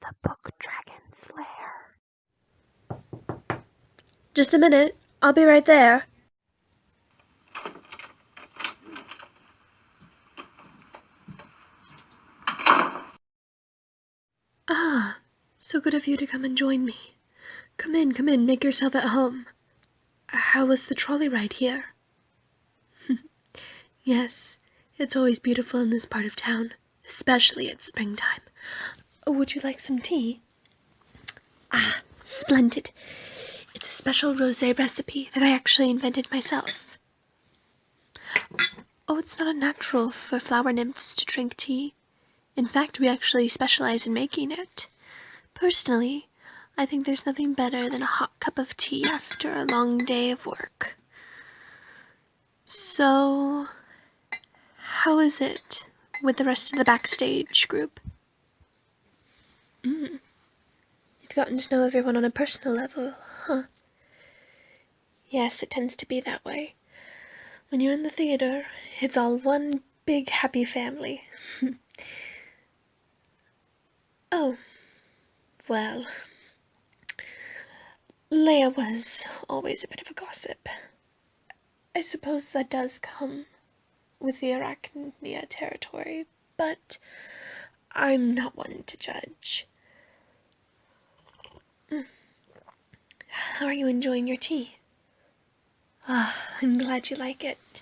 the book dragon's lair. Just a minute. I'll be right there. Ah, so good of you to come and join me. Come in, make yourself at home. How was the trolley ride here? Yes, it's always beautiful in this part of town, especially at springtime. Would you like some tea? Ah, splendid. It's a special rosé recipe that I actually invented myself. Oh, it's not unnatural for flower nymphs to drink tea. In fact, we actually specialize in making it. Personally, I think there's nothing better than a hot cup of tea after a long day of work. So, how is it with the rest of the backstage group? You've gotten to know everyone on a personal level, huh? Yes, it tends to be that way. When you're in the theater, it's all one big happy family. Oh, well, Leia was always a bit of a gossip. I suppose that does come with the Arachnia territory, but I'm not one to judge. How are you enjoying your tea? Ah, I'm glad you like it. It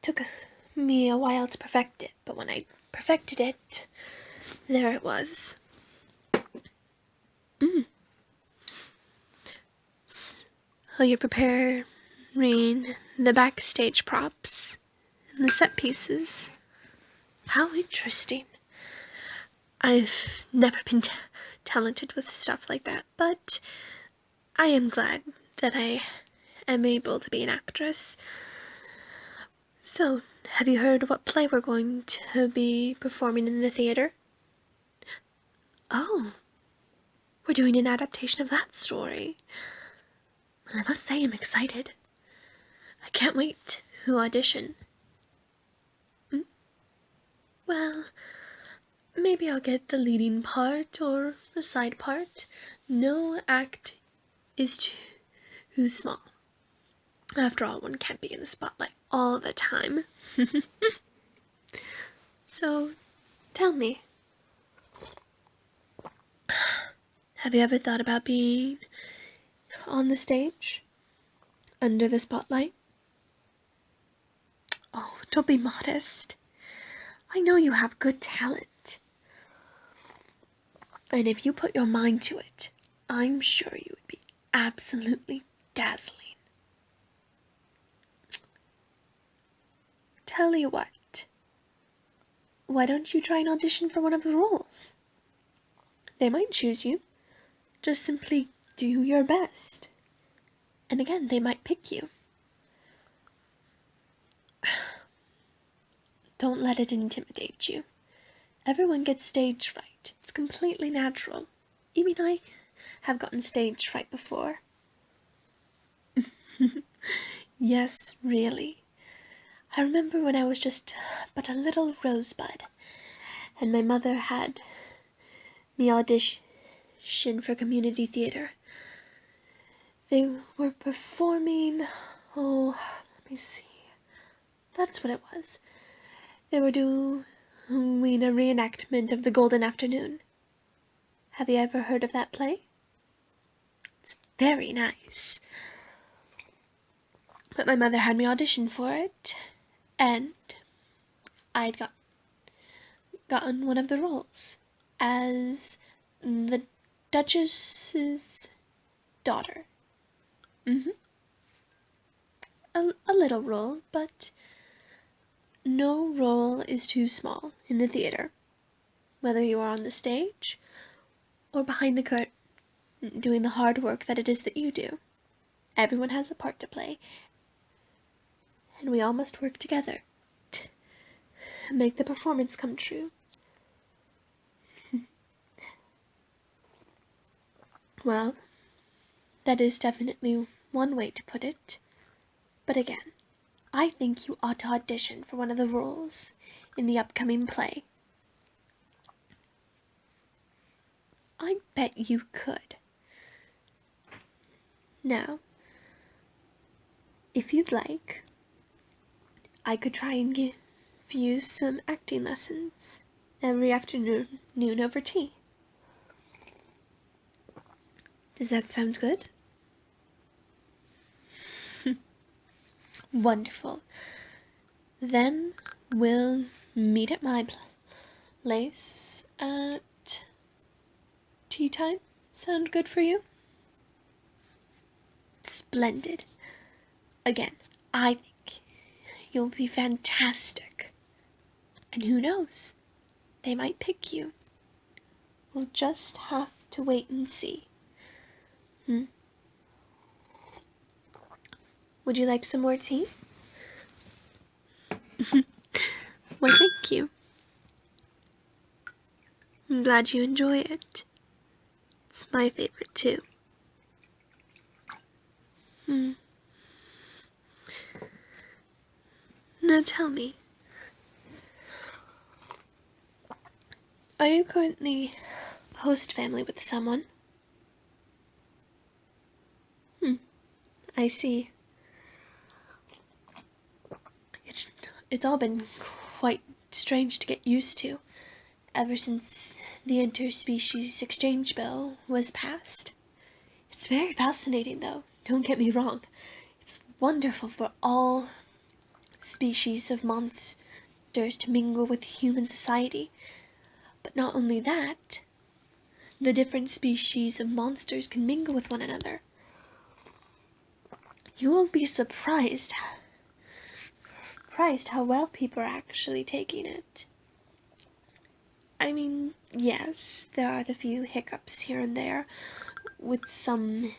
took me a while to perfect it, but when I perfected it, there it was. So you're preparing the backstage props and the set pieces. How interesting. I've never been talented with stuff like that, but I am glad that I am able to be an actress. So, have you heard what play we're going to be performing in the theater? Oh, we're doing an adaptation of that story. Well, I must say I'm excited. I can't wait to audition. Well, maybe I'll get the leading part or a side part. No act is too small. After all, one can't be in the spotlight all the time. So, tell me, have you ever thought about being on the stage? Under the spotlight? Oh, don't be modest. I know you have good talent. And if you put your mind to it, I'm sure you would be absolutely dazzling. Tell you what, why don't you try and audition for one of the roles? They might choose you. Just simply do your best. And again, they might pick you. Don't let it intimidate you. Everyone gets stage fright. It's completely natural. Even I have gotten stage fright before. Yes, really. I remember when I was just but a little rosebud, and my mother had me audition for community theater. They were performing, oh, let me see, that's what it was. They were doing a reenactment of the Golden Afternoon. Have you ever heard of that play? It's very nice. But my mother had me audition for it, and I'd gotten one of the roles as the Duchess's daughter. A little role, but no role is too small in the theater, whether you are on the stage or behind the curtain doing the hard work that it is that you do. Everyone has a part to play, and we all must work together to make the performance come true. Well, that is definitely one way to put it. But again, I think you ought to audition for one of the roles in the upcoming play. I bet you could. Now, if you'd like, I could try and give you some acting lessons every afternoon over tea. Does that sound good? Wonderful. Then we'll meet at my place at tea time. Sound good for you? Splendid. Again, I think you'll be fantastic. And who knows? They might pick you. We'll just have to wait and see. Would you like some more tea? Why, thank you. I'm glad you enjoy it. It's my favorite too. Now tell me, are you currently host family with someone? I see. It's all been quite strange to get used to ever since the interspecies exchange bill was passed. It's very fascinating though, don't get me wrong. It's wonderful for all species of monsters to mingle with human society. But not only that, the different species of monsters can mingle with one another. You will be surprised how well people are actually taking it. I mean, yes, there are the few hiccups here and there with some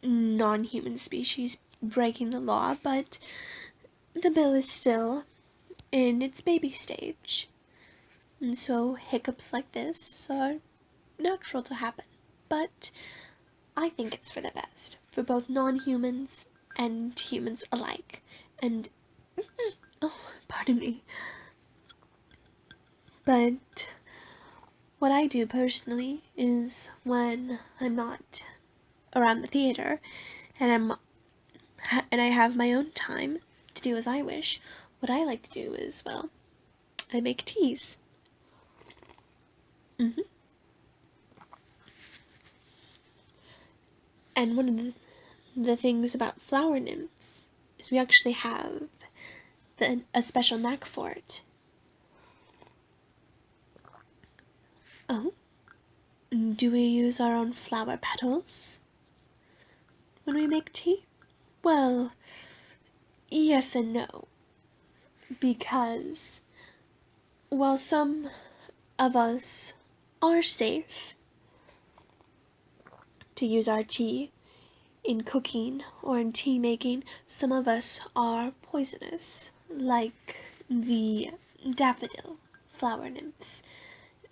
non-human species breaking the law, but the bill is still in its baby stage. And so hiccups like this are natural to happen. But I think it's for the best, for both non-humans and humans alike. And, oh, pardon me. But what I do personally is when I'm not around the theater and I have my own time to do as I wish, what I like to do is, well, I make teas. And one of the things about flower nymphs is we actually have a special knack for it. Oh? Do we use our own flower petals when we make tea? Well, yes and no. Because while some of us are safe to use our tea in cooking or in tea making, some of us are poisonous, like the daffodil flower nymphs.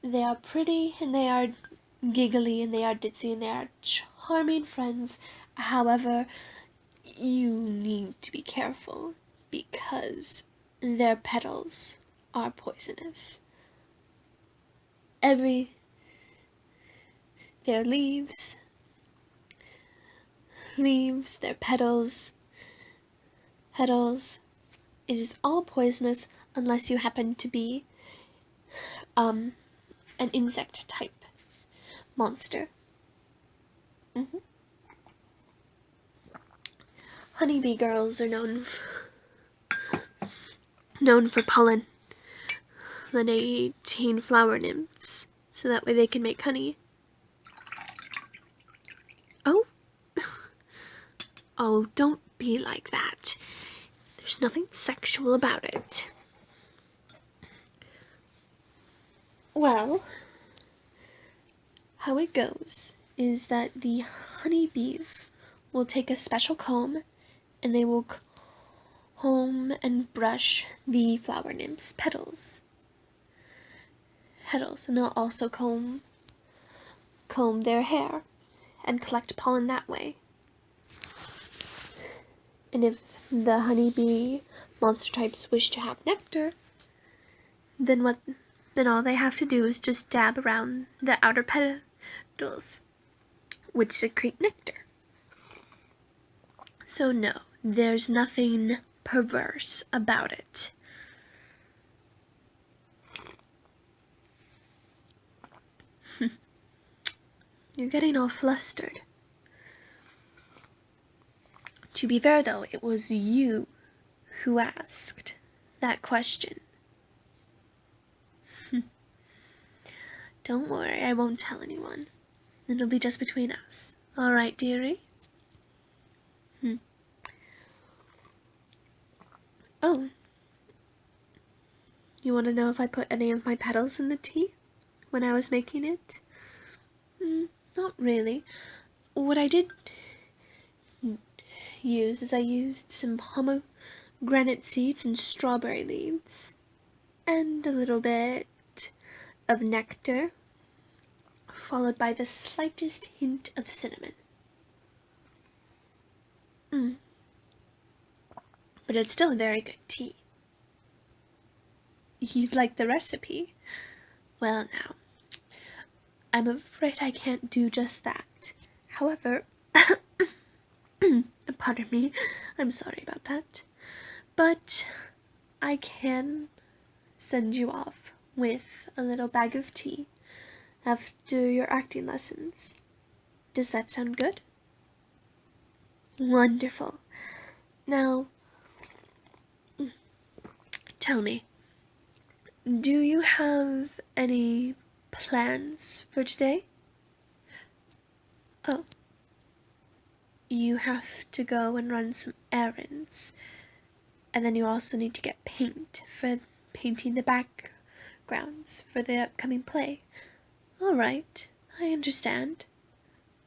They are pretty and they are giggly and they are ditzy and they are charming friends. However, you need to be careful because their petals are poisonous. Their leaves, their petals, it is all poisonous unless you happen to be an insect type monster. Honeybee girls are known for pollinating flower nymphs, so that way they can make honey. Oh? Oh, don't be like that. There's nothing sexual about it. Well, how it goes is that the honeybees will take a special comb and they will comb and brush the flower nymph's petals. And they'll also comb their hair and collect pollen that way. And if the honeybee monster types wish to have nectar, then all they have to do is just dab around the outer dolls, which secrete nectar. So no, there's nothing perverse about it. You're getting all flustered. To be fair, though, it was you who asked that question. Don't worry, I won't tell anyone. It'll be just between us. All right, dearie? Oh. You want to know if I put any of my petals in the tea when I was making it? Not really. What I did use is I used some pomegranate seeds and strawberry leaves, and a little bit of nectar, followed by the slightest hint of cinnamon. But it's still a very good tea. You'd like the recipe? Well now, I'm afraid I can't do just that. However, pardon me, I'm sorry about that. But I can send you off with a little bag of tea after your acting lessons. Does that sound good? Wonderful. Now, tell me, do you have any plans for today? Oh, you have to go and run some errands, and then you also need to get paint for painting the backgrounds for the upcoming play. All right, I understand.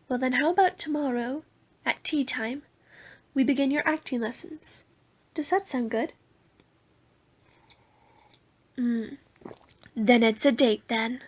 Well then, how about tomorrow, at tea time, we begin your acting lessons? Does that sound good? Then it's a date then.